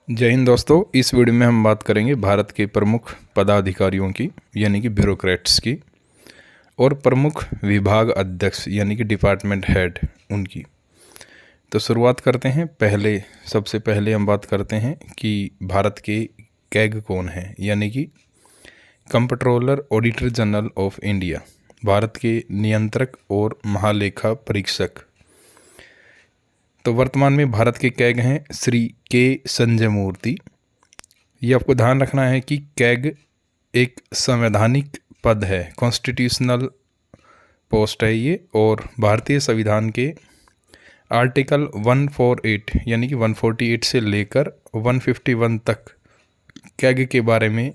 जय हिंद दोस्तों। इस वीडियो में हम बात करेंगे भारत के प्रमुख पदाधिकारियों की यानी कि ब्यूरोक्रेट्स की और प्रमुख विभाग अध्यक्ष यानी कि डिपार्टमेंट हेड उनकी। तो शुरुआत करते हैं। सबसे पहले हम बात करते हैं कि भारत के कैग कौन है यानी कि comptroller auditor general of India, Bharat के नियंत्रक और महालेखा परीक्षक। तो वर्तमान में भारत के कैग हैं श्री के संजय मूर्ति। ये आपको ध्यान रखना है कि कैग एक संवैधानिक पद है, कॉन्स्टिट्यूशनल पोस्ट है ये, और भारतीय संविधान के आर्टिकल 148 यानी कि 148 से लेकर 151 तक कैग के बारे में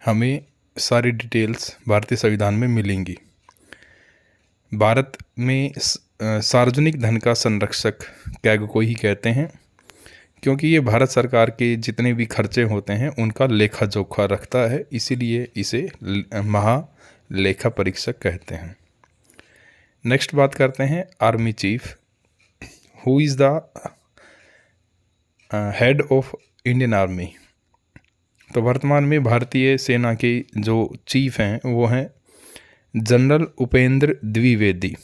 हमें सारी डिटेल्स भारतीय संविधान में मिलेंगी। भारत में सार्वजनिक धन का संरक्षक कैग को ही कहते हैं, क्योंकि ये भारत सरकार के जितने भी खर्चे होते हैं उनका लेखा जोखा रखता है, इसीलिए इसे महालेखा परीक्षक कहते हैं। नेक्स्ट बात करते हैं army chief, who is the head of Indian army. तो वर्तमान में भारतीय सेना के जो चीफ हैं वो हैं जनरल उपेंद्र द्विवेदी।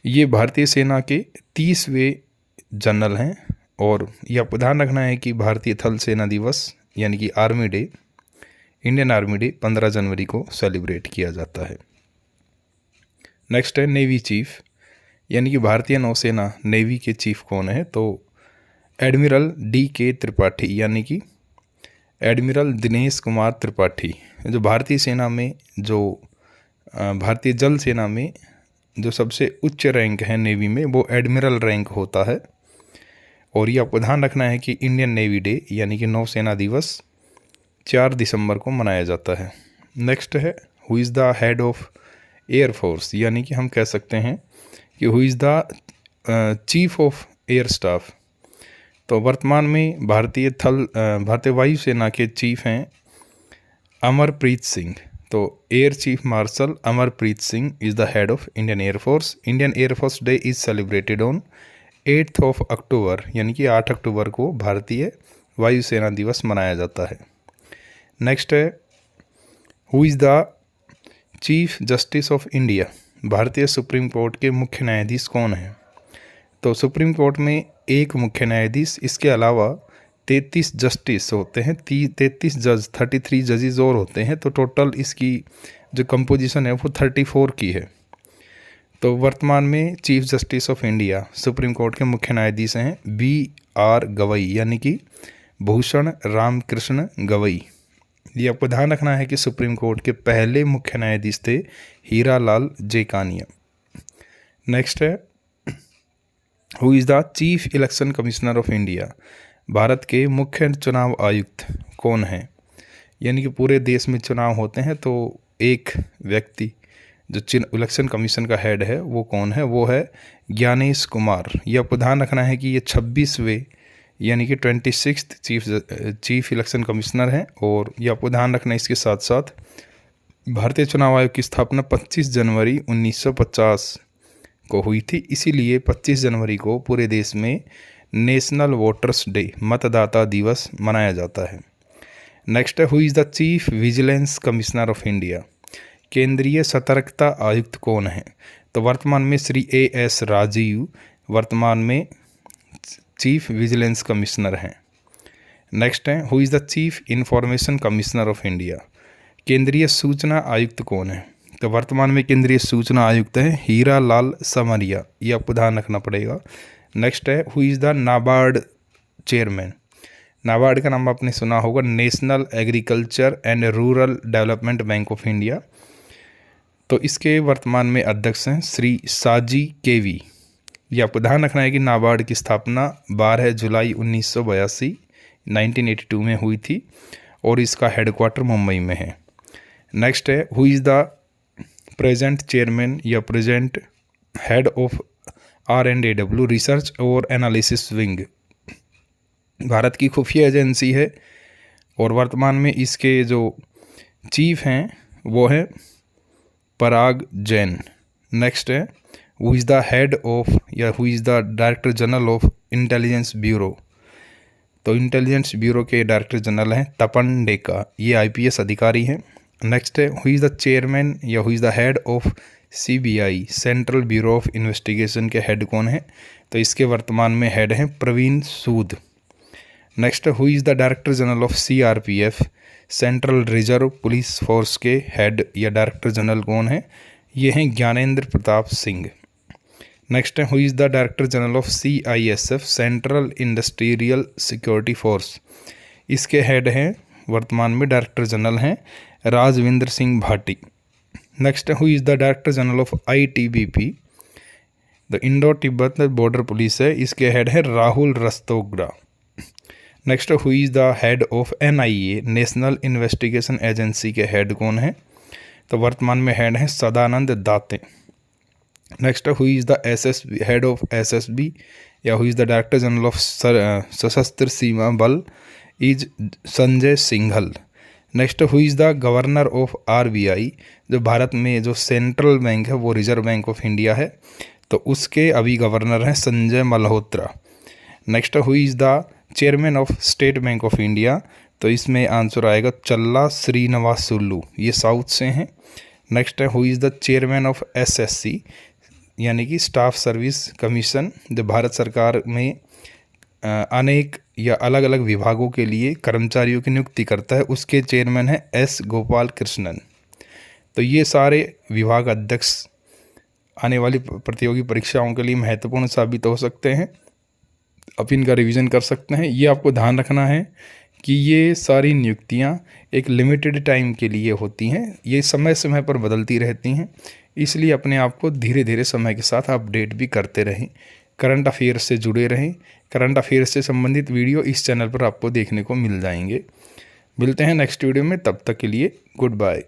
ये भारतीय सेना के 30वें जनरल हैं, और यह आपको ध्यान रखना है कि भारतीय थल सेना दिवस यानी कि army day, Indian army day 15 जनवरी को सेलिब्रेट किया जाता है। नेक्स्ट है नेवी चीफ यानी कि भारतीय नौसेना नेवी के चीफ कौन है। तो एडमिरल DK त्रिपाठी यानी कि एडमिरल दिनेश कुमार त्रिपाठी। जो भारतीय सेना में भारतीय जल सेना में जो सबसे उच्च रैंक है नेवी में, वो एडमिरल रैंक होता है। और ये आपको ध्यान रखना है कि इंडियन नेवी डे यानी कि नौसेना दिवस 4 दिसंबर को मनाया जाता है। नेक्स्ट है who is the head of air force, यानी कि हम कह सकते हैं कि who is the chief of air staff. तो वर्तमान में भारतीय वायुसेना के चीफ हैं अमरप्रीत सिंह। तो air chief marshal Amarpreet Singh is the head of Indian air force. Indian air force day is celebrated on 8 अक्टूबर यानी कि 8 अक्टूबर को भारतीय वायुसेना दिवस मनाया जाता है। नेक्स्ट है who is the chief justice of India, भारतीय सुप्रीम कोर्ट के मुख्य न्यायाधीश कौन है। तो सुप्रीम कोर्ट में एक मुख्य न्यायाधीश, इसके अलावा 33 जस्टिस होते हैं, 33 जज, 33 जजेस और होते हैं। तो टोटल इसकी जो कंपोजिशन है वो 34 की है। तो वर्तमान में chief justice of India supreme court के मुख्य न्यायाधीश हैं BR गवई यानी कि भूषण रामकृष्ण गवई। ये आपको ध्यान रखना है कि सुप्रीम कोर्ट के पहले मुख्य न्यायाधीश थे हीरालाल जेकानिया। नेक्स्ट है who is the chief election commissioner of India, Bharat के मुख्य चुनाव आयुक्त कौन है। यानी कि पूरे देश में चुनाव होते हैं तो एक व्यक्ति जो इलेक्शन कमीशन का हेड है वो कौन है, वो है ज्ञानेश कुमार। ये आपको ध्यान रखना है कि ये 26वें यानी कि 26th चीफ इलेक्शन कमिश्नर हैं। और ये आपको ध्यान रखना है इसके साथ साथ भारतीय चुनाव आयोग की स्थापना 25 जनवरी 1950 को हुई थी, इसीलिए 25 जनवरी को पूरे देश में नेशनल वोटर्स डे मतदाता दिवस मनाया जाता है। नेक्स्ट है who is the chief vigilance commissioner of India, केंद्रीय सतर्कता आयुक्त कौन है। तो वर्तमान में श्री AS राजीव वर्तमान में चीफ विजिलेंस कमिश्नर हैं। नेक्स्ट है who is the chief information commissioner of India, केंद्रीय सूचना आयुक्त कौन है। तो वर्तमान में केंद्रीय सूचना आयुक्त है हीरालाल समरिया। ये आपको ध्यान रखना पड़ेगा। नेक्स्ट है who is the NABARD chairman, NABARD का नाम आपने सुना होगा, national agriculture and rural development bank of India. तो इसके वर्तमान में अध्यक्ष हैं श्री साजी KV। ये आपको ध्यान रखना है कि नाबार्ड की स्थापना 12 जुलाई 1982 में हुई थी और इसका हेडक्वार्टर मुंबई में है। नेक्स्ट है who is the present chairman या present head of RNAW, research और एनालिसिस विंग, भारत की खुफिया एजेंसी है और वर्तमान में इसके जो चीफ हैं वो हैं पराग जैन। नेक्स्ट है who is the head of या who is the director general of intelligence bureau. तो इंटेलिजेंस ब्यूरो के डायरेक्टर जनरल हैं तपन डेका, ये IPS अधिकारी हैं। तपन डेका, ये IPS अधिकारी हैं। नेक्स्ट है हु इज़ द चेयरमैन या who is the head of CBI, central bureau of investigation के हेड कौन है? तो इसके वर्तमान में हेड हैं Praveen Sood. Next who is the director general of CRPF, central reserve police force के हेड या डायरेक्टर जनरल कौन है? ये हैं ज्ञानेंद्र प्रताप सिंह। नेक्स्ट है who is the director general of CISF, central industrial security force, इसके हेड हैं वर्तमान में डायरेक्टर जनरल हैं Rajwinder Singh Bhati. Next who is the director general of ITBP, the Indo Tibet border police है, इसके हेड है Rahul Rasgotra. Next who is the head of NIA, national investigation agency के head कौन है? तो वर्तमान में हेड है Sadanand Date. Next who is the SSB, head of SSB या who is the director general of Sashastra Seema Bal, is Sanjay Singhal. Next who is the governor of RBI, जो भारत में जो सेंट्रल बैंक है वो रिजर्व बैंक ऑफ इंडिया है, तो उसके अभी गवर्नर हैं Sanjay Malhotra. Next who is the chairman of state bank of India, तो इसमें आंसर आएगा चल्ला श्रीनिवासुलु, ये साउथ से हैं। नेक्स्ट है who is the chairman of SSC, यानी कि स्टाफ सर्विस कमीशन, जो भारत सरकार में अनेक या अलग अलग विभागों के लिए कर्मचारियों की नियुक्ति करता है, उसके चेयरमैन है S गोपाल कृष्णन। तो ये सारे विभाग अध्यक्ष आने वाली प्रतियोगी परीक्षाओं के लिए महत्वपूर्ण साबित हो सकते हैं। आप इनका रिवीजन कर सकते हैं। ये आपको ध्यान रखना है कि ये सारी नियुक्तियां एक लिमिटेड टाइम के लिए होती हैं, ये समय समय पर बदलती रहती हैं, इसलिए अपने आप को धीरे धीरे समय के साथ अपडेट भी करते रहें, करंट अफेयर्स से जुड़े रहें। करंट अफेयर्स से संबंधित वीडियो इस चैनल पर आपको देखने को मिल जाएंगे। मिलते हैं नेक्स्ट वीडियो में, तब तक के लिए गुड बाय।